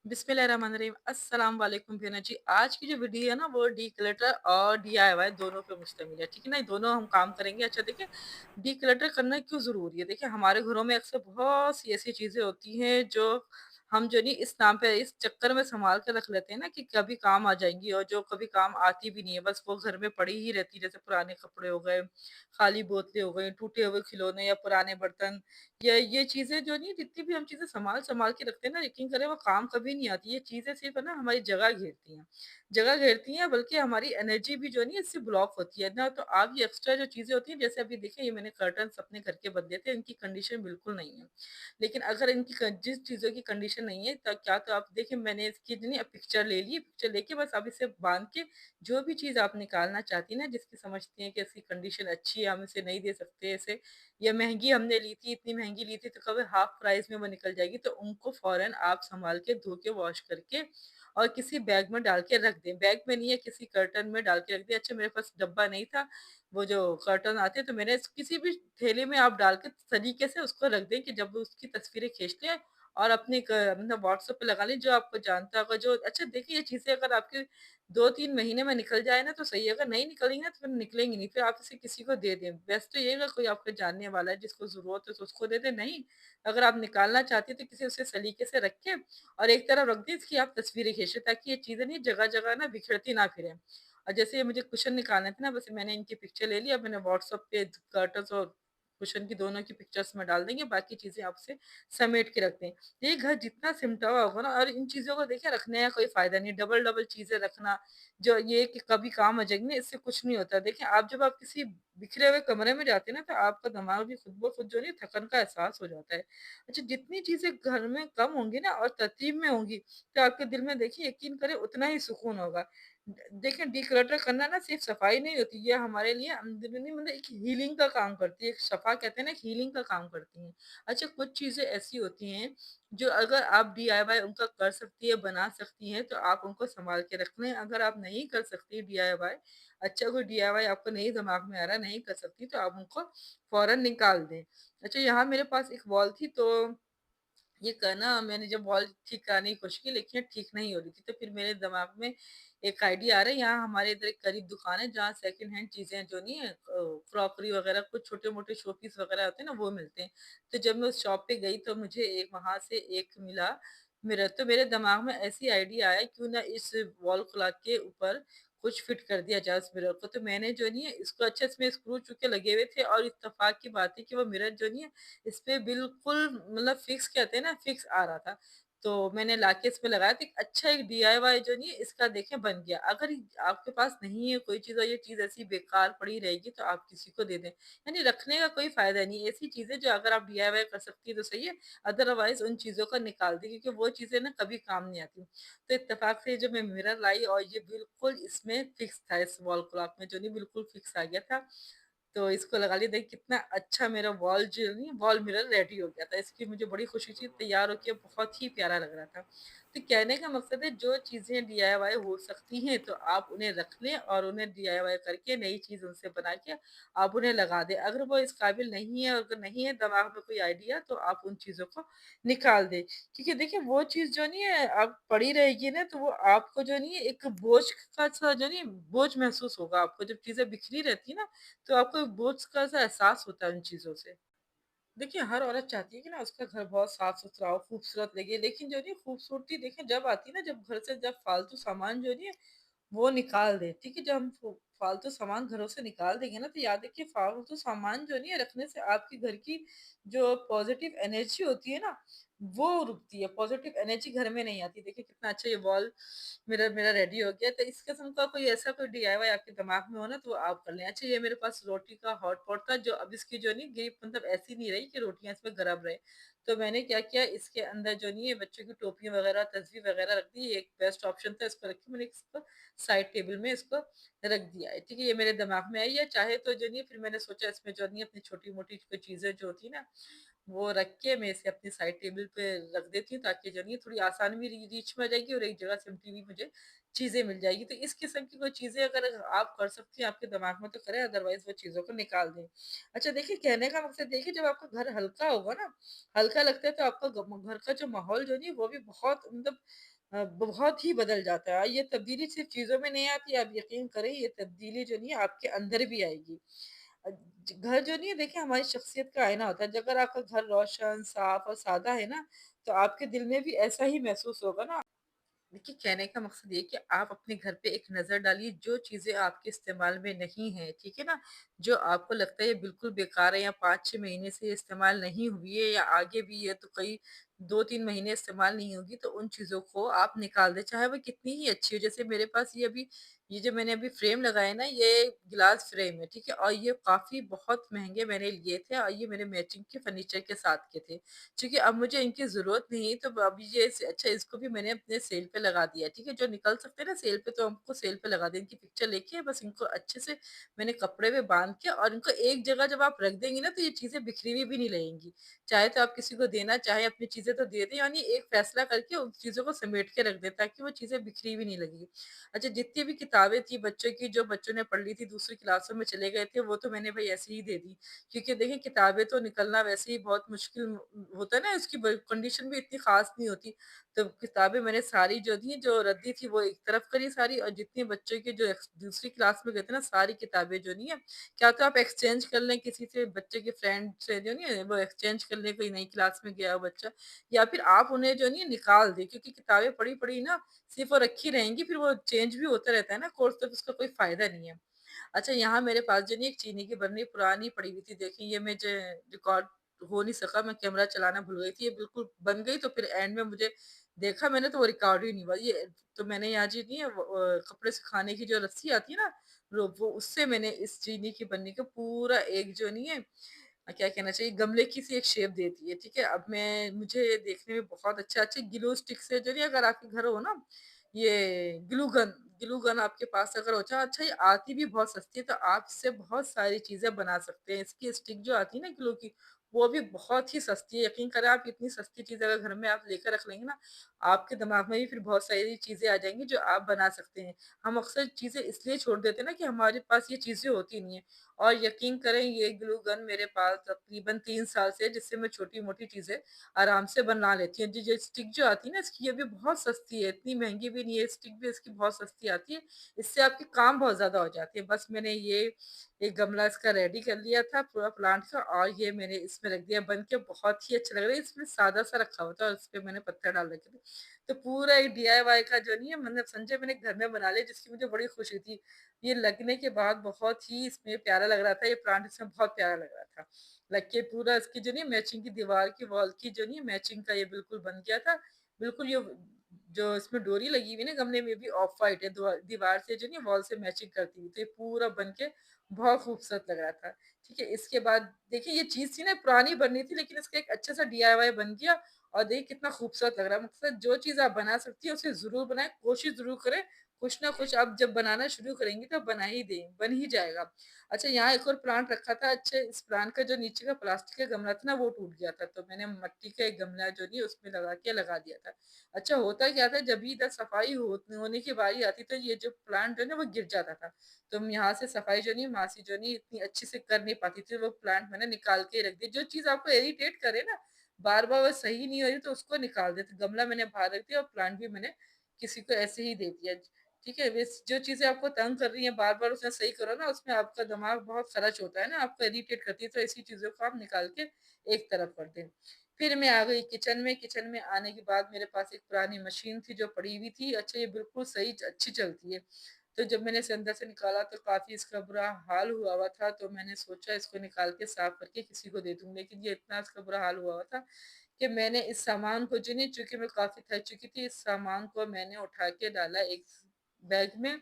बिस्मिल्लाहिर्रहमानिर्रहीम अस्सलाम वालेकुम फिना जी। आज की जो वीडियो है ना वो डीक्लटर और डीआईवाई दोनों पे मुश्तमिल है, ठीक है ना? दोनों हम काम करेंगे। अच्छा देखिए, डीक्लटर करना क्यों ज़रूरी है? देखिए हमारे घरों में अक्सर बहुत सी ऐसी चीज़ें होती हैं जो हम जो नहीं इस नाम पे इस चक्कर में सँभाल के रख लेते हैं ना कि कभी काम आ जाएँगी और जो कभी काम आती भी नहीं है, बस वो घर में पड़ी ही रहती है। जैसे पुराने कपड़े हो गए, खाली बोतलें हो गई, टूटे हुए खिलौने या पुराने बर्तन, ये चीज़ें जो नहीं जितनी भी हम चीज़ें सँभाल-सँभाल के रखते हैं ना, यकीन करें वो काम कभी नहीं आती। ये चीज़ें सिर्फ़ है ना हमारी जगह घेरती हैं बल्कि हमारी एनर्जी भी जो है ना इससे ब्लॉक होती है ना। तो आप ये एक्स्ट्रा जो चीज़ें होती हैं, जैसे अभी देखिए ये मैंने कर्टन्स अपने घर के बदले थे, इनकी कंडीशन बिल्कुल नहीं है। लेकिन अगर इनकी जिस चीज़ों की कंडीशन नहीं है तो क्या, तो आप देखिए मैंने इसकी जो नहीं पिक्चर ले ली, पिक्चर लेके बस आप इसे बाँध के जो भी चीज़ आप निकालना चाहती हैं ना, जिसकी समझती हैं कि इसकी कंडीशन अच्छी है, हम इसे नहीं दे सकते इसे, या महँगी हमने ली थी, इतनी महँगी ली थी तो कभी हाफ प्राइस में वो निकल जाएगी, तो उनको फ़ौरन आप सँभाल के धो के वॉश करके और किसी बैग में डाल के रख दें। बैग में नहीं है, किसी कर्टन में डाल के रख दें। अच्छा मेरे पास डब्बा नहीं था, वो जो कर्टन आते हैं तो मैंने किसी भी थैले में आप डाल के तरीके से उसको रख दें कि जब वो उसकी तस्वीरें खींच लें और अपने मतलब व्हाट्सएप पे लगा लें, जो आपको जानता होगा जो। अच्छा देखिए ये चीज़ें अगर आपके 2-3 महीने में निकल जाए ना तो सही है, अगर नहीं निकलेंगी ना तो फिर निकलेंगी नहीं, फिर आप इसे किसी को दे दें। बेस्ट तो ये है अगर कोई आपके जानने वाला है जिसको ज़रूरत है तो उसको दे दें, नहीं अगर आप निकालना चाहती हैं तो किसी उसे सलीके से रखें और एक तरफ रख दें, इसकी आप तस्वीरें खींच लें ताकि ये चीज़ें नहीं जगह-जगह ना बिखरती ना फिरें। और जैसे ये मुझे कुशन निकालने थे ना, बस मैंने इनकी पिक्चर ले ली, अब मैंने व्हाट्सएप पे कर्टन्स और कुशन की दोनों की पिक्चर्स में डाल देंगे, बाकी चीज़ें आप उसे समेट के रख दें। ये घर जितना सिमटा हुआ होगा ना, और इन चीज़ों को देखिए रखने का कोई फ़ायदा नहीं, डबल-डबल चीज़ें रखना, जो ये कि कभी काम आ जाएँगी ना, इससे कुछ नहीं होता। देखिए आप जब आप किसी बिखरे हुए कमरे में जाते हैं ना, तो आपका दिमाग भी खुद ब खुद जो है थकन का एहसास हो जाता है। अच्छा जितनी चीज़ें घर में कम होंगी ना और तरतीब में होंगी, तो आपके दिल में देखिए यकीन करें उतना ही सुकून होगा। देखिए डिक्लटर करना ना सिर्फ़ सफाई नहीं होती, ये हमारे लिए अंदरूनी मतलब एक हीलिंग का काम करती है। एक शफ़ा कहते हैं ना, एक हीलिंग का काम करती हैं। अच्छा कुछ चीज़ें ऐसी होती हैं जो अगर आप डीआईवाई उनका कर सकती हैं, बना सकती हैं, तो आप उनको सँभाल के रख लें। अगर आप नहीं कर सकती डीआईवाई, अच्छा कोई डीआईवाई आपको नहीं दिमाग में आ रहा, नहीं कर सकती, तो आप उनको फ़ौरन निकाल दें। अच्छा यहाँ मेरे पास एक वॉल थी, तो ये करना मैंने जब वॉल ठीक कराने की कोशिश की, लेकिन ये ठीक नहीं हो रही थी, तो फिर मेरे दिमाग में एक आइडिया आ रहा है। यहाँ हमारे इधर एक करीब दुकान है जहाँ सेकंड हैंड चीज़ें जो नहीं है, क्रॉकरी वगैरह कुछ छोटे-मोटे शो पीस वगैरह होते हैं ना, वो मिलते हैं। तो जब मैं उस शॉप पे गई तो मुझे एक वहाँ से एक मिला मिरर, तो मेरे दिमाग में ऐसी आइडिया आया क्यों ना इस वॉल क्लॉक के ऊपर कुछ फिट कर दिया जाए उस मिरर को। तो मैंने जो नहीं है इसको अच्छे इसमें स्क्रू चूके लगे हुए थे, और इत्तेफाक की बात है कि वो मिरर जो नहीं है इस पे बिल्कुल मतलब फिक्स कहते हैं ना, फिक्स आ रहा था। तो मैंने लाके इसमें लगाया तो एक अच्छा एक डीआईवाई जो नहीं है इसका देखें बन गया। अगर आपके पास नहीं है कोई चीज़ और ये चीज़ ऐसी बेकार पड़ी रहेगी तो आप किसी को दे दें। यानी रखने का कोई फ़ायदा नहीं है। ऐसी चीज़ें जो अगर आप डीआईवाई कर सकती हैं तो सही है, अदरवाइज़ उन चीज़ों को निकाल दें क्योंकि वो चीज़ें ना कभी काम नहीं आती। तो इत्तेफाक से जो मैं मिरर लाई और ये बिल्कुल इसमें फिक्स था, इस वॉल क्लॉक में जो नहीं बिल्कुल फिक्स आ गया था। तो इसको लगा लिया, देखिए कितना अच्छा मेरा वॉल जो नहीं वॉल मिरर रेडी हो गया था। इसकी मुझे बड़ी खुशी थी, तैयार होके बहुत ही प्यारा लग रहा था। तो कहने का मकसद है जो चीज़ें डीआईवाई हो सकती हैं तो आप उन्हें रख लें और उन्हें डीआईवाई करके नई चीज़ उनसे बना के आप उन्हें लगा दें। अगर वो इस काबिल नहीं है, अगर नहीं है दिमाग में कोई आइडिया, तो आप उन चीज़ों को निकाल दें। क्योंकि देखिए वो चीज़ जो नहीं है अब पड़ी रहेगी ना, तो वो आपको जो नहीं है एक बोझ का सा जो नहीं बोझ महसूस होगा आपको। जब चीज़ें बिखरी रहती है ना, तो आपको एक बोझ का सा एहसास होता है उन चीज़ों से। देखिए, हर औरत चाहती है कि ना उसका घर बहुत साफ-सुथरा हो, खूबसूरत लगे, लेकिन जो नहीं खूबसूरती देखिए जब आती है ना, जब घर से जब फालतू सामान जो नहीं है वो निकाल दें, ठीक है? जब हम फालतू सामान घरों से निकाल देंगे ना, तो याद रखिए फालतू सामान जो नहीं है रखने से आपके घर की जो पॉज़िटिव एनर्जी होती है ना, वो रुकती है, पॉज़िटिव एनर्जी घर में नहीं आती। देखिए कितना अच्छा ये वॉल मिरर मेरा रेडी हो गया, तो इस किस्म का कोई ऐसा कोई डीआईवाई आपके दिमाग में हो ना, तो वो आप कर लें। अच्छा ये मेरे पास रोटी का हॉट पॉट था, जो अब इसकी जो नहीं ग्रिप मतलब ऐसी नहीं रही कि रोटियाँ इसमें गरम रहे। तो मैंने क्या किया, इसके अंदर जो नहीं है बच्चों की टोपियाँ वगैरह, तस्वीर वगैरह रख दी, एक बेस्ट ऑप्शन था, इसको रख के मैंने इसको साइड टेबल में इसको रख दिया है, ठीक है? ये मेरे दिमाग में आई है, चाहे तो जो नहीं है फिर मैंने सोचा इसमें जो नहीं है अपनी छोटी-मोटी कोई चीज़ें जो होती है ना, वो रख के मैं इसे अपनी साइड टेबल पे रख देती हूँ ताकि जो नहीं है थोड़ी आसानी भी रीच में आ जाएगी और एक जगह सिमटी हुई मुझे चीज़ें मिल जाएगी। तो इस किस्म की कोई चीज़ें अगर आप कर सकती हैं आपके दिमाग में तो करें, अदरवाइज़ वो चीज़ों को निकाल दें। अच्छा देखिए कहने का मकसद देखिए जब आपका घर हल्का होगा ना, हल्का लगता है तो आपका घर का जो माहौल जो नहीं है वो भी बहुत मतलब बहुत ही बदल जाता है। ये तब्दीली सिर्फ़ चीज़ों में नहीं आती, आप यकीन करें ये तब्दीली जो नहीं है आपके अंदर भी आएगी। अ, ज घर जो नहीं है देखिए हमारी शख्सियत का आईना होता है। अगर आपका घर रोशन, साफ और सादा है ना, तो आपके दिल में भी ऐसा ही महसूस होगा ना। देखिए, कहने का मकसद ये है कि आप अपने घर पे एक नज़र डालिए, जो चीज़ें आपके इस्तेमाल में नहीं हैं, ठीक है ना? जो आपको लगता है ये बिल्कुल बेकार है या 5-6 महीने से इस्तेमाल नहीं हुई है या आगे भी ये तो कई 2-3 महीने इस्तेमाल नहीं होगी, तो उन चीज़ों को आप निकाल दें, चाहे वो कितनी ही अच्छी हो। जैसे मेरे पास ये जो मैंने अभी फ्रेम लगाया है ना, ये ग्लास फ्रेम है, ठीक है? और ये काफ़ी बहुत महँगे मैंने लिए थे और ये मेरे मैचिंग के फर्नीचर के साथ के थे। क्योंकि अब मुझे इनकी ज़रूरत नहीं है, तो अभी ये स अच्छा इसको भी मैंने अपने सेल पे लगा दिया है, ठीक है? जो निकल सकते हैं ना सेल पे, तो हमको सेल पे लगा दें। इनकी पिक्चर लेके बस इनको अच्छे से मैंने कपड़े में बाँध के और इनको एक जगह जब आप रख देंगी ना, तो ये चीज़ें बिखरी हुई भी नहीं लगेंगी। चाहे तो आप किसी को देना, चाहे अपनी चीज़ें तो दे दें, यानी एक फ़ैसला करके उन चीज़ों को समेट के रख दें, ताकि वो चीज़ें बिखरी हुई नहीं लगेंगी। अच्छा, जितनी भी किताबें थी बच्चों की, जो बच्चों ने पढ़ ली थी, दूसरी क्लासों में चले गए थे, वो तो मैंने भई ऐसे ही दे दी। क्योंकि देखिए किताबें तो निकलना वैसे ही बहुत मुश्किल होता है ना, इसकी कंडीशन भी इतनी खास नहीं होती। तो किताबें मैंने सारी जो थी, जो रद्दी थी वो एक तरफ करी सारी, और जितने बच्चों के जो दूसरी क्लास में गए थे ना, सारी किताबें जो नहीं है, क्या तो आप एक्सचेंज कर लें किसी से, बच्चे के फ्रेंड से जो नहीं है वो एक्सचेंज कर लें, कोई नई क्लास में गया हो बच्चा, या फिर आप उन्हें जो नहीं है निकाल दें, क्योंकि किताबें पड़ी पड़ी ना सिर्फ वो रखी रहेंगी, फिर वो चेंज भी होता रहता है ना कोर्स, तो उसका कोई फायदा नहीं है। अच्छा, यहाँ मेरे पास जो नहीं एक चीनी की बरनी पुरानी पड़ी हुई थी, देखिए ये मुझे रिकॉर्ड हो नहीं सका, मैं कैमरा चलाना भूल गई थी, ये बिल्कुल बन गई, तो फिर एंड में मुझे देखा मैंने तो वो रिकॉर्ड ही नहीं हुआ। ये तो मैंने यहाँ जी नहीं है कपड़े सुखाने की जो रस्सी आती है ना, वो उससे मैंने इस चीनी की बरनी को पूरा एक जो नहीं है क्या कहना चाहिए, गमले की सी एक शेप दे दी है, ठीक है? अब मैं मुझे ये देखने में बहुत अच्छा ग्लू स्टिक से जो नहीं, अगर आपके घर हो ना, ये ग्लू गन आपके पास अगर हो अच्छा अच्छा, ये आती भी बहुत सस्ती है, तो आप इससे बहुत सारी चीज़ें बना सकते हैं। इसकी स्टिक जो आती है ना ग्लू की, वो भी बहुत ही सस्ती है। यकीन करें, आप इतनी सस्ती चीज़ अगर घर में आप लेकर रख लेंगे ना, आपके दिमाग में भी फिर बहुत सारी चीज़ें आ जाएँगी जो आप बना सकते हैं। हम अक्सर चीज़ें इसलिए छोड़ देते हैं ना कि हमारे पास ये चीज़ें होती नहीं है। और यकीन करें, ये ग्लू गन मेरे पास तकरीबन 3 साल से है, जिससे मैं छोटी-मोटी चीज़ें आराम से बना लेती हूँ। जी, स्टिक जो आती है ना इसकी, ये भी बहुत सस्ती है, इतनी महँगी भी नहीं है, स्टिक भी इसकी बहुत सस्ती आती है। इससे आपके काम बहुत ज़्यादा हो जाते हैं। बस मैंने ये एक गमला इसका रेडी कर लिया था पूरा प्लांट का, और ये मैंने इसमें रख दिया बन के, बहुत ही अच्छा लग रहा है। इसमें सादा-सा रखा हुआ था और उसपे मैंने पत्थर डाल रखे थे। तो पूरा एक डीआईवाई का जो नहीं है, मतलब समझे मैंने घर में बना लिया, जिसकी मुझे बड़ी खुशी थी। ये लगने के बाद बहुत ही इसमें प्यारा लग रहा था, ये प्लांट इसमें बहुत प्यारा लग रहा था। लग के पूरा इसकी जो नहीं मैचिंग की दीवार की वॉल की जो नहीं मैचिंग का ये बिल्कुल बन गया था। बिल्कुल ये जो इसमें डोरी लगी हुई है ना गमले में भी ऑफ व्हाइट है, दीवार से जो नहीं वॉल से मैचिंग करती हुई, तो ये पूरा बन के बहुत खूबसूरत लग रहा था। ठीक है, इसके बाद देखिए ये चीज़ थी ना पुरानी बननी थी, लेकिन इसका एक अच्छा सा डीआईवाई बन गया, और देखिए कितना खूबसूरत लग रहा है। मतलब जो चीज़ आप बना सकती हैं उसे ज़रूर बनाएँ, कोशिश ज़रूर करें, कुछ ना कुछ आप जब बनाना शुरू करेंगी तो बना ही दें, बन ही जाएगा। अच्छा, यहाँ एक और प्लांट रखा था, अच्छा इस प्लांट का जो नीचे का प्लास्टिक का गमला था ना वो टूट गया था, तो मैंने मिट्टी का एक गमला जो नहीं उसमें लगा दिया था। अच्छा, होता क्या था, जब भी इधर सफाई होने की बारी आती तो ये जो प्लांट है ना वो गिर जाता था। तो यहाँ से सफाई जो नहीं मासी जो नहीं इतनी अच्छे से कर नहीं पाती थी, वो प्लांट मैंने निकाल के रख दिया। जो चीज़ आपको इरिटेट करे ना, बार-बार वो सही नहीं हो रही तो उसको निकाल देते। गमला मैंने बाहर रख दिया और प्लांट भी मैंने किसी को ऐसे ही दे दिया। ठीक है? वेस जो चीज़ें आपको तंग कर रही हैं, बार-बार उसे सही करो ना, उसमें आपका दिमाग बहुत खर्च होता है ना, आपको इरिटेट करती है, तो ऐसी चीज़ों को आप निकाल के एक तरफ कर दें। फिर मैं आ गई किचन में, किचन में आने के बाद मेरे पास एक पुरानी मशीन थी जो पड़ी हुई थी। अच्छा, ये बिल्कुल सही अच्छी चलती है। तो जब मैंने इसे अंदर से निकाला तो काफ़ी इसका बुरा हाल हुआ हुआ था, तो मैंने सोचा इसको निकाल के साफ करके किसी को दे दूँ, लेकिन ये इतना इसका बुरा हाल हुआ हुआ था कि मैंने इस सामान को जो नहीं, चूँकि मैं काफ़ी थक चुकी थी, इस सामान को मैंने उठा के डाला एक बैग में,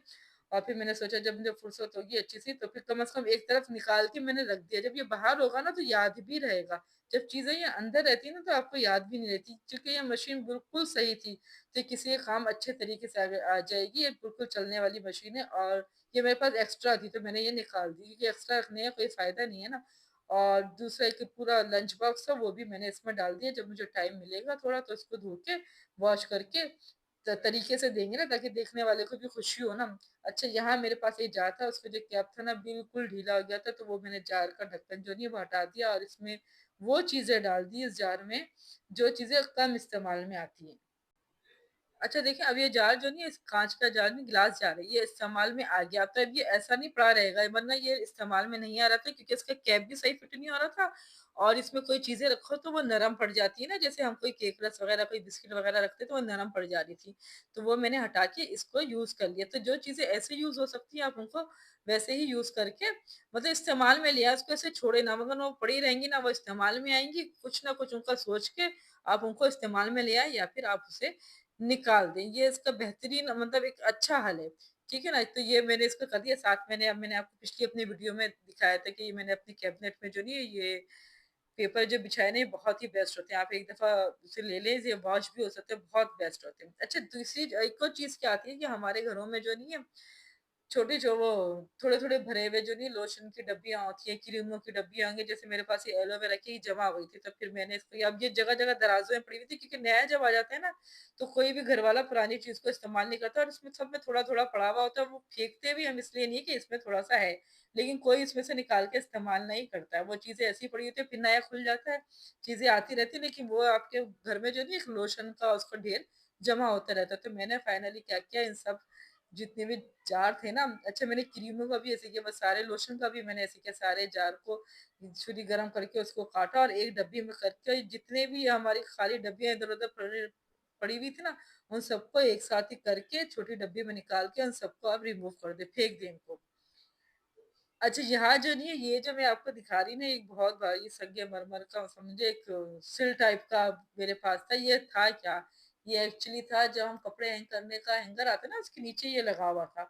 और फिर मैंने सोचा जब मुझे फुर्सत होगी अच्छी-सी तो फिर कम से कम एक तरफ निकाल के मैंने रख दिया। जब ये बाहर होगा ना तो याद भी रहेगा। जब चीज़ें ये अंदर रहती है ना तो आपको याद भी नहीं रहती। चूँकि ये मशीन बिल्कुल सही थी, तो किसी का काम अच्छे तरीके से आगे आ जाएगी। ये बिल्कुल चलने वाली मशीन है, और ये मेरे पास एक्स्ट्रा थी तो मैंने ये निकाल दी, क्योंकि एक्स्ट्रा रखने का कोई फ़ायदा नहीं है ना। और दूसरा एक पूरा लंच बॉक्स था वो भी मैंने इसमें डाल दिया। जब मुझे टाइम मिलेगा थोड़ा तो इसको धो के वॉश करके तरीके से देंगे ना, ताकि देखने वाले को भी खुशी हो ना। अच्छा, यहाँ मेरे पास एक जार था, उसका जो कैप था ना बिल्कुल ढीला हो गया था, तो वो मैंने जार का ढक्कन जो नहीं वो हटा दिया और इसमें वो चीज़ें डाल दी इस जार में, जो चीज़ें कम इस्तेमाल में आती हैं। अच्छा देखिए, अब ये जार जो नहीं है, इस काँच का जार नहीं, ग्लास जार है, ये इस्तेमाल में आ गया। तो अब ये ऐसा नहीं पड़ा रहेगा, वरना ये इस्तेमाल में नहीं आ रहा था क्योंकि इसका कैप भी सही फिट नहीं हो रहा था और इसमें कोई चीज़ें रखो तो वो नरम पड़ जाती है ना, जैसे हम कोई केक रस वगैरह, कोई बिस्किट वगैरह रखते हैं तो वो नरम पड़ जा रही थी। तो वो मैंने हटा के इसको यूज़ कर लिया। तो जो चीज़ें ऐसे यूज़ हो सकती हैं, आप उनको वैसे ही यूज़ करके मतलब इस्तेमाल में लिया, उसको ऐसे छोड़े ना, मगर वो पड़ी रहेंगी ना, वो इस्तेमाल में आएँगी। कुछ ना कुछ उनका सोच के आप उनको इस्तेमाल में ले आएँ या फिर आप उसे निकाल दें। ये इसका बेहतरीन मतलब एक अच्छा हल है, ठीक है ना? तो ये मैंने इसको कर दिया। साथ मैंने आपको पिछली अपनी वीडियो में दिखाया था कि मैंने अपने कैबिनेट में जो नहीं है ये पेपर जो बिछाए ना, ये बहुत ही बेस्ट होते हैं। आप एक दफ़ा उसे ले लें, ये वॉश भी हो सकते हैं, बहुत बेस्ट होते हैं। अच्छा, दूसरी एक और चीज़ क्या आती है कि हमारे घरों में जो नहीं है छोटे जो वो थोड़े-थोड़े भरे हुए जो नहीं लोशन की डब्बियाँ होती हैं, क्रीमों की डब्बियाँ होंगी, जैसे मेरे पास ये एलोवेरा की जमा हुई थी, तो फिर मैंने इसको अब ये जगह-जगह दराज़ों में पड़ी हुई थी क्योंकि नया जब आ जाता है ना, तो कोई भी घरवाला पुरानी चीज़ को इस्तेमाल नहीं करता और इसमें सब में थोड़ा-थोड़ा पड़ा हुआ होता है, वो फेंकते भी हम इसलिए नहीं कि इसमें थोड़ा-सा है, लेकिन कोई इसमें से निकाल के इस्तेमाल नहीं करता है। वो चीज़ें ऐसी पड़ी होती हैं, फिर नया खुल जाता है, चीज़ें आती रहती हैं, लेकिन वो आपके घर में जो नहीं एक लोशन का उसका ढेर जमा होता रहता है। तो मैंने फाइनली क्या किया, इन सब जितने भी जार थे ना, अच्छा मैंने क्रीमों का भी ऐसे किया, बस सारे लोशन का भी मैंने ऐसे किया, सारे जार को छुरी गरम करके उसको काटा और एक डब्बी में करके जितने भी हमारी खाली डब्बियाँ इधर-उधर पड़ी पड़ी हुई थी ना, उन सबको एक साथ ही करके छोटी डब्बी में निकाल के उन सबको आप रिमूव कर दें, फेंक दें इनको। अच्छा, यहाँ जो नहीं है, ये जो मैं आपको दिखा रही ना, एक बहुत भारी संगमरमर का समझे एक सिल टाइप का मेरे पास था। ये था क्या? ये एक्चुअली था जब हम कपड़े हैंग करने का हैंगर आता है ना, उसके नीचे ये लगा हुआ था।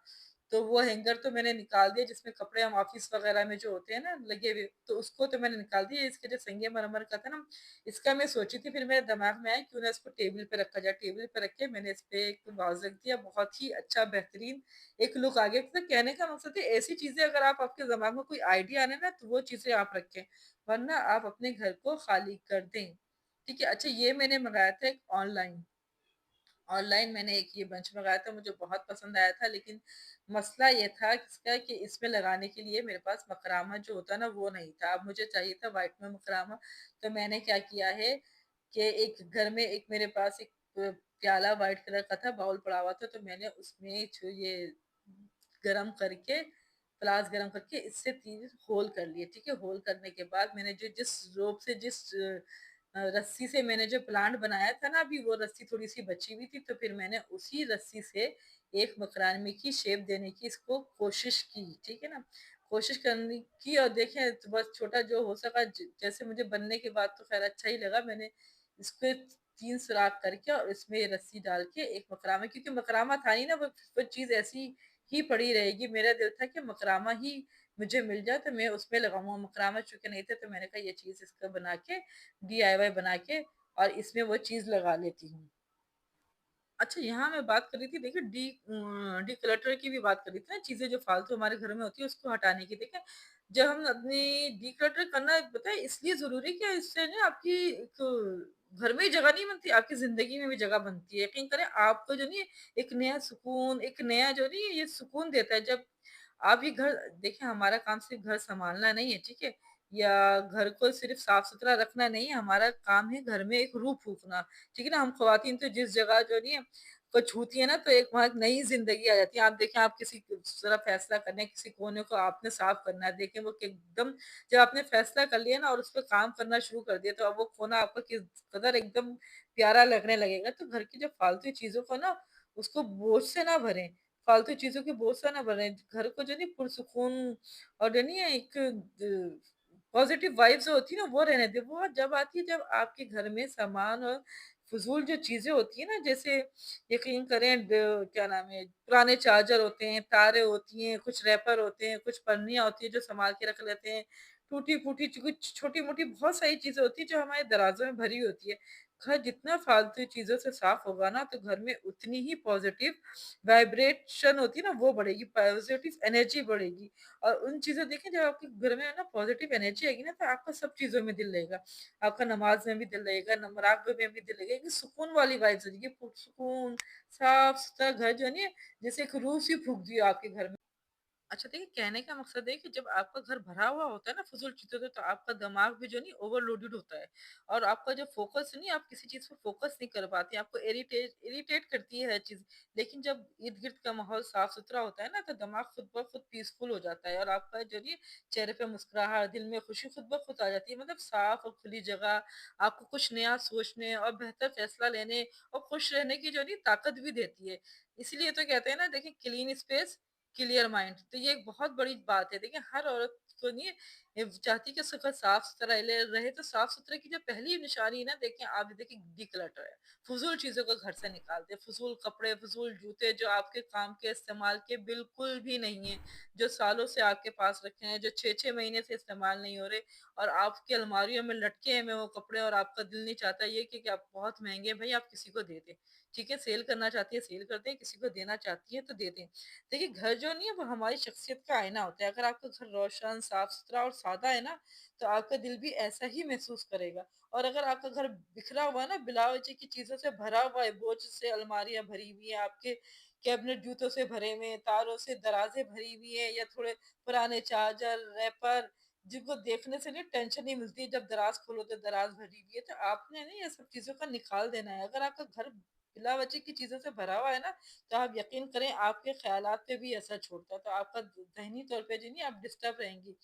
तो वो हैंगर तो मैंने निकाल दिया जिसमें कपड़े हम ऑफिस वगैरह में जो होते हैं ना लगे हुए, तो उसको तो मैंने निकाल दिया। इसके जो संगमरमर का था ना, इसका मैं सोची थी, फिर मेरे दिमाग में आया क्यों ना इसको टेबल पे रखा जाए। टेबल पे रख के मैंने इस पे एक वाज़ रख दिया, बहुत ही अच्छा बेहतरीन एक लुक आ गया। तो कहने का मकसद है ऐसी चीज़ें अगर आप आपके दिमाग में कोई आइडिया आने ना तो वो चीज़ें आप रखें, वरना आप अपने घर को खाली कर दें। ठीक है? अच्छा, ये मैंने मँगाया था एक ऑनलाइन। ऑनलाइन मैंने एक ये बंच मँगाया था, मुझे बहुत पसंद आया था, लेकिन मसला ये था इसका कि इसमें लगाने के लिए मेरे पास मकरामा जो होता है ना वो नहीं था। अब मुझे चाहिए था व्हाइट में मकरामा, तो मैंने क्या किया है कि एक घर में एक मेरे पास एक प्याला व्हाइट कलर का था, बाउल पड़ा हुआ था, तो मैंने उसमें जो ये गरम करके प्याज़ गरम करके इससे 3 होल कर लिए, ठीक है? होल करने के बाद मैंने जो जिस रोप से जिस रस्सी से मैंने जो प्लांट बनाया था ना अभी, वो रस्सी थोड़ी-सी बची हुई थी, तो फिर मैंने उसी रस्सी से एक मकरामे की शेप देने की इसको कोशिश की, ठीक है ना? कोशिश करने की और देखें तो बस छोटा जो हो सका जैसे मुझे बनने के बाद तो ख़ैर अच्छा ही लगा। मैंने इसको 3 सुराख करके और इसमें ये रस्सी डाल के एक मकरामा, क्योंकि मकरामा था नहीं ना, वो चीज़ ऐसी ही पड़ी रहेगी। मेरा दिल था कि मकरामा ही मुझे मिल जाए तो मैं उसमें लगाऊँगा। मकरामा चूँकि नहीं थे तो मैंने कहा ये चीज़ इसका बना के डीआईवाई बना के और इसमें वो चीज़ लगा लेती हूँ। अच्छा, यहाँ मैं बात कर रही थी देखिए डिक्लटर की भी बात कर रही थी ना, चीज़ें जो फालतू हमारे घर में होती है उसको हटाने की। देखिए, जब हम अपनी डिक्लटर करना पता है इसलिए ज़रूरी है कि इससे ना आपकी एक घर में ही जगह नहीं बनती, आपकी ज़िंदगी में भी जगह बनती है। यकीन करें आपको जो नहीं है, एक नया सुकून, एक नया जो नहीं है ये सुकून देता है जब आप ये घर देखिए, हमारा काम सिर्फ़ घर सँभालना नहीं है, ठीक है? या घर को सिर्फ़ साफ-सुथरा रखना नहीं है, हमारा काम है घर में एक रूह फूँकना। ठीक है ना? हम ख़वातीन तो जिस जगह जो नहीं है को छूती है ना, तो एक वहाँ एक नई ज़िंदगी आ जाती है। आप देखें, आप किसी ज़रा फ़ैसला करना है, किसी कोने को आपने साफ़ करना है, देखें वो कि एकदम जब आपने फ़ैसला कर लिया ना और उस पे काम करना शुरू कर दिया, तो अब वो कोना आपको किस कदर एकदम प्यारा लगने लगेगा। तो घर की जो फ़ालतू चीज़ों को ना, उसको बोझ से ना भरें, फ़ालतू चीज़ों के बोझ से ना भरें। घर को जो नहीं पुरसुकून और जो नहीं है एक पॉज़िटिव वाइब्स जो होती है ना, वो रहने दें। वो जब आती है जब आपके घर में सामान और फ़िज़ूल जो चीज़ें होती हैं ना, जैसे यकीन करें क्या नाम है, पुराने चार्जर होते हैं, तारें होती हैं, कुछ रैपर होते हैं, कुछ पन्नियाँ होती हैं जो सँभाल के रख लेते हैं, टूटी-फूटी कुछ छोटी-मोटी बहुत सारी चीज़ें होती हैं जो हमारे दराज़ों में भरी होती है। घर जितना फ़ालतू चीज़ों से साफ़ होगा ना, तो घर में उतनी ही पॉज़िटिव वाइब्रेशन होती है ना, वो बढ़ेगी, पॉज़िटिव एनर्जी बढ़ेगी। और उन चीज़ें देखें, जब आपके घर में है ना पॉज़िटिव एनर्जी आएगी ना, तो आपका सब चीज़ों में दिल लगेगा। आपका नमाज़ में भी दिल लगेगा, मुराक़बे में भी दिल लगेगा, सुकून वाली वाइब्स आएगी, पुरसुकून, साफ-सुथरा घर जो नहीं है, जैसे एक रूह सी फूँक दी हो आपके घर में। अच्छा देखिए, कहने का मकसद है कि जब आपका घर भरा हुआ होता है ना फ़िज़ूल चीज़ों से, तो आपका दिमाग भी जो नहीं ओवरलोडेड होता है और आपका जो फ़ोकस नहीं, आप किसी चीज़ पे फ़ोकस नहीं कर पाते, आपको इरिटेट करती है हर चीज़। लेकिन जब इर्द-गिर्द का माहौल साफ-सुथरा होता है ना, तो दिमाग खुद ब खुद पीसफुल हो जाता है और आपका जो नहीं चेहरे पे मुस्कुराहट, दिल में खुशी खुद ब खुद आ जाती है। मतलब साफ और खुली जगह आपको कुछ नया सोचने और बेहतर फैसला लेने और खुश रहने की जो नहीं ताकत भी देती है। इसीलिए तो कहते हैं ना, देखिए, क्लीन स्पेस क्लियर माइंड, तो ये एक बहुत बड़ी बात है। देखिए, हर औरत को नहीं ये चाहती है कि उसका घर साफ-सुथरा रहे, तो साफ-सुथरे की जो पहली निशानी है ना, देखिए, आप देखिए, डिक्लटर है। फ़िज़ूल चीज़ों को घर से निकाल दें, फ़िज़ूल कपड़े, फ़िज़ूल जूते जो आपके काम के इस्तेमाल के बिल्कुल भी नहीं है, जो सालों से आपके पास रखे हैं, जो 6-6 महीने से इस्तेमाल नहीं हो रहे और आपकी अलमारियों में लटके हैं वो कपड़े और आपका दिल नहीं चाहता ये कि आप बहुत महँगे हैं, भई आप किसी को दे दें। ठीक है, सेल करना चाहती है, सेल कर दें, किसी को देना चाहती है तो दे दें। देखिए, घर जो नहीं है वो हमारी शख्सियत का आईना होता है। अगर आपका घर रोशन, साफ-सुथरा और सादा है ना, तो आपका दिल भी ऐसा ही महसूस करेगा। और अगर आपका घर बिखरा हुआ है ना, बिला-वजह की चीज़ों से भरा हुआ है, बोझ से अलमारियाँ भरी हुई हैं, आपके कैबिनेट जूतों से भरे हुए हैं, तारों से दराज़ें भरी हुई हैं या थोड़े पुराने चार्जर, रैपर, जिनको देखने से नहीं टेंशन नहीं मिलती, जब दराज़ खोलो तो दराज़ भरी हुई है, तो आपने ना ये सब चीज़ों का निकाल देना है। अगर आपका घर बिला-वजह की चीज़ों से भरा हुआ है ना, तो आप यकीन करें आपके ख़्यालात पे भी असर छोड़ता है, तो आपका ज़हनी तौर पे जो नहीं आप डिस्टर्ब रहेंगी।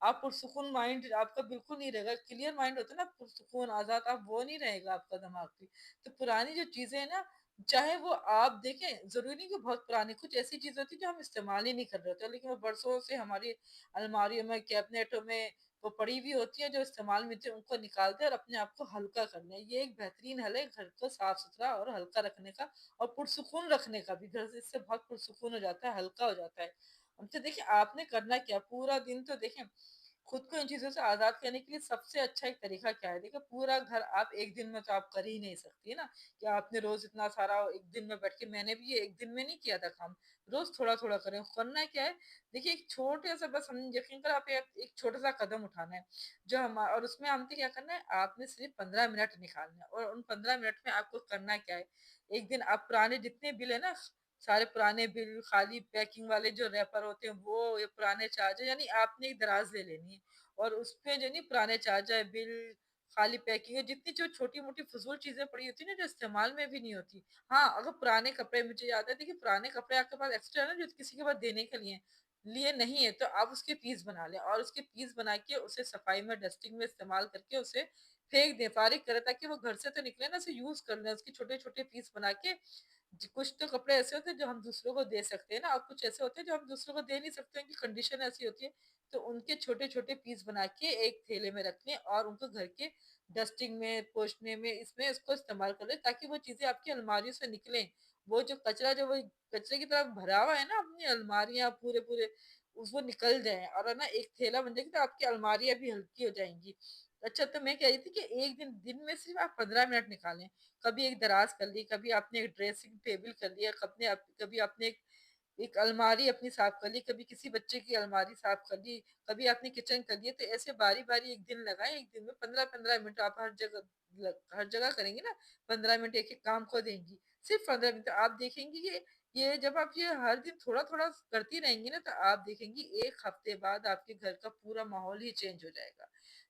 आप पुरसुकून माइंड आपका बिल्कुल नहीं रहेगा, क्लियर माइंड होता है ना पुरसुकून आज़ाद, आप वो नहीं रहेगा आपका दिमाग भी। तो पुरानी जो चीज़ें हैं ना, चाहे वो आप देखें, ज़रूरी नहीं कि बहुत पुरानी, कुछ ऐसी चीज़ें होती हैं जो हम इस्तेमाल ही नहीं कर रहे होते, लेकिन वो बरसों से हमारी अलमारियों में, कैबिनेटों में वो पड़ी हुई होती है, जो इस्तेमाल में थे उनको निकाल दें और अपने आप को हल्का कर लें। ये एक बेहतरीन हल है घर को साफ-सुथरा और हल्का रखने का और पुरसुकून रखने का भी। घर से इससे बहुत पुरसुकून हो जाता है, हल्का हो जाता है। अब तो देखिए, आपने करना क्या, पूरा दिन तो देखें, खुद को इन चीज़ों से आज़ाद करने के लिए सबसे अच्छा एक तरीका क्या है? देखिए, पूरा घर आप एक दिन में तो आप कर ही नहीं सकती, है ना? कि आपने रोज़ इतना सारा एक दिन में बैठ के, मैंने भी ये एक दिन में नहीं किया था काम। रोज़ थोड़ा-थोड़ा करें। करना क्या है? देखिए, एक छोटे-सा, बस हम यकीन करें, आप एक छोटा-सा कदम उठाना है, जो हम, और उसमें हमने क्या करना है, आपने सिर्फ़ 15 मिनट निकालना है और उन 15 मिनट में आपको करना क्या है? एक दिन आप पुराने जितने बिल है ना, सारे पुराने बिल, खाली पैकिंग वाले जो रैपर होते हैं वो, ये पुराने चार्जर, यानी आपने एक दराज़ ले लेनी है और उसपे जो नहीं पुराने चार्जर, बिल, खाली पैकिंग है, जितनी जो छोटी-मोटी फ़िज़ूल चीज़ें पड़ी होती है ना, जो इस्तेमाल में भी नहीं होती। हाँ, अगर पुराने कपड़े, मुझे याद है, देखिए, पुराने कपड़े आपके पास एक्स्ट्रा है ना, जो किसी के पास देने के लिए नहीं है, तो आप उसके पीस बना लें और उसके पीस बना के उसे सफाई में, डस्टिंग में इस्तेमाल करके उसे फेंक दें, फ़ारिग करें, ताकि वो घर से तो निकले ना, उसे यूज़ कर लें। उसके छोटे-छोटे पीस बना के, कुछ तो कपड़े ऐसे होते हैं जो हम दूसरों को दे सकते हैं ना, और कुछ ऐसे होते हैं जो हम दूसरों को दे नहीं सकते, उनकी कंडीशन ऐसी होती है, तो उनके छोटे-छोटे पीस बना के एक थैले में रख लें और उनको घर के डस्टिंग में, पोंछने में, इसमें इसको इस्तेमाल कर लें, ताकि वो चीज़ें आपकी अलमारियों से निकलें। वो जो कचरा, जो वो कचरे की तरह भरा हुआ है ना, अपनी अलमारियाँ पूरे-पूरे, उस वो निकल जाएँ और है ना, एक थैला बन जाएगी, तो आपकी अलमारियाँ भी हल्की हो जाएँगी। अच्छा, तो मैं कह रही थी कि एक दिन दिन में सिर्फ़ आप 15 मिनट निकालें। कभी एक दराज़ कर ली, कभी आपने एक ड्रेसिंग टेबल कर लिया, कभी आपने एक एक अलमारी अपनी साफ कर ली, कभी किसी बच्चे की अलमारी साफ कर ली, कभी आपने किचन कर लिया, तो ऐसे बारी-बारी एक दिन लगाएँ, एक दिन में 15-15 मिनट आप हर जगह करेंगी ना, 15 मिनट एक-एक काम को देंगी, सिर्फ़ 15 मिनट, आप देखेंगी कि ये जब आप ये हर दिन थोड़ा-थोड़ा करती रहेंगी ना, तो आप देखेंगी 1 हफ्ते बाद आपके घर का पूरा माहौल ही चेंज हो जाएगा।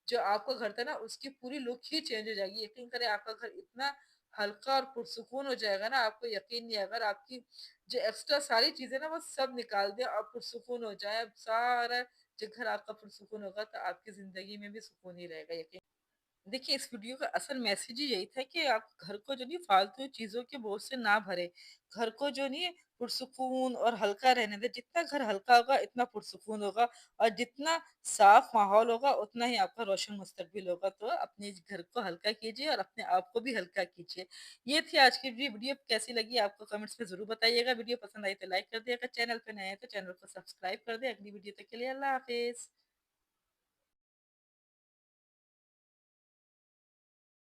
जो आपका घर था ना, उसकी पूरी लुक ही चेंज हो जाएगी। यकीन करें, आपका घर इतना हल्का और पुरसुकून हो जाएगा ना, आपको यकीन नहीं, अगर आपकी जो एक्स्ट्रा सारी चीज़ें ना, वो सब निकाल दें और पुरसुकून हो जाए, अब सारा जो घर आपका पुरसुकून होगा, तो आपकी ज़िंदगी में भी सुकून ही रहेगा, यकीन। देखिए, इस वीडियो का असल मैसेज ही यही था कि आप घर को जो नहीं फालतू चीज़ों के बोझ से ना भरें। घर को जो नहीं पुरसुकून और हल्का रहने दें। जितना घर हल्का होगा, इतना पुरसुकून होगा और जितना साफ माहौल होगा, उतना ही आपका रोशन मुस्तकबिल होगा। तो अपने इस घर को हल्का कीजिए और अपने आप को भी हल्का कीजिए। ये थी आज की वीडियो, कैसी लगी आपको कमेंट्स में ज़रूर बताइएगा। वीडियो पसंद आई तो लाइक कर दिया, अगर चैनल पे नए हैं तो चैनल को सब्सक्राइब कर दें। अगली वीडियो तक के लिए अल्लाह हाफ़िज़।